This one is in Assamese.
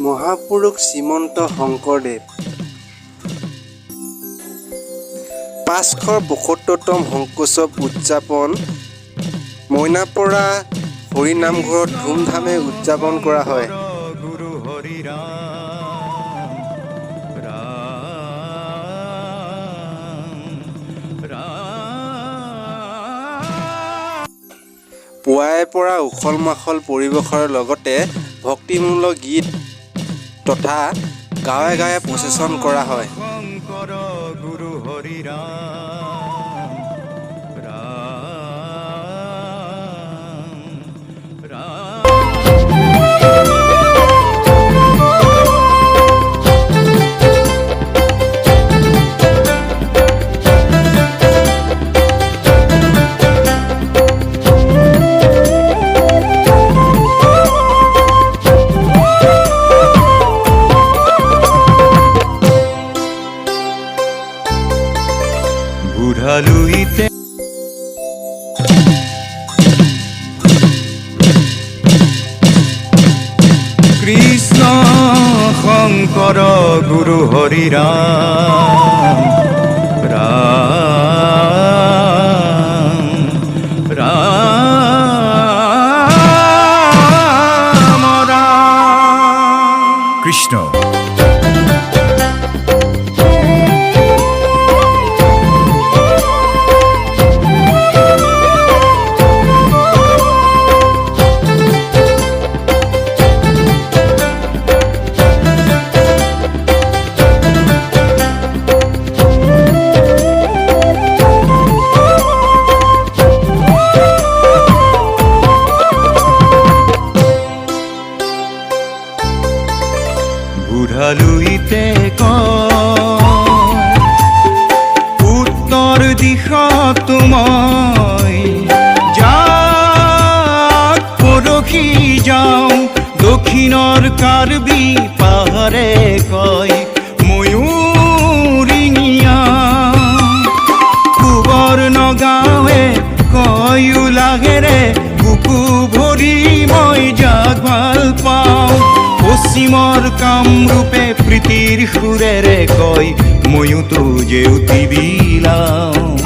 মহাপুৰুষ শ্ৰীমন্ত শংকৰদেৱ 572তম শংকোৎসৱ উদযাপন মইনাপৰা হৰিনামঘৰত ধুমধামে উদযাপন কৰা হয়। পুৱাৰে পৰা উখল মাখল পৰিৱেশৰ লগতে ভক্তিমূলক গীত তথা গাঁৱে গাঁৱে প্ৰচেছন কৰা হয়। বুঢ়ালুইতে কৃষ্ণ শংকৰ গুৰু হৰি ৰাম ৰাম ৰাম ৰাম কৃষ্ণ। বুঢ়ালুইতে উত্তৰ দিশত মই যাক পৰখি যাওঁ, দক্ষিণৰ কাৰ্বি পাহাৰে কয় ময়ূৰিঙীয়া, পূবৰ নগাঁৱে কয় উলাহেৰে বুকু ভৰি মই যাক ভাল পাওঁ, পশ্চিমৰ কামৰূপে প্ৰীতিৰ সুৰেৰে কয় ময়ো তো জেউতি বিলাওঁ।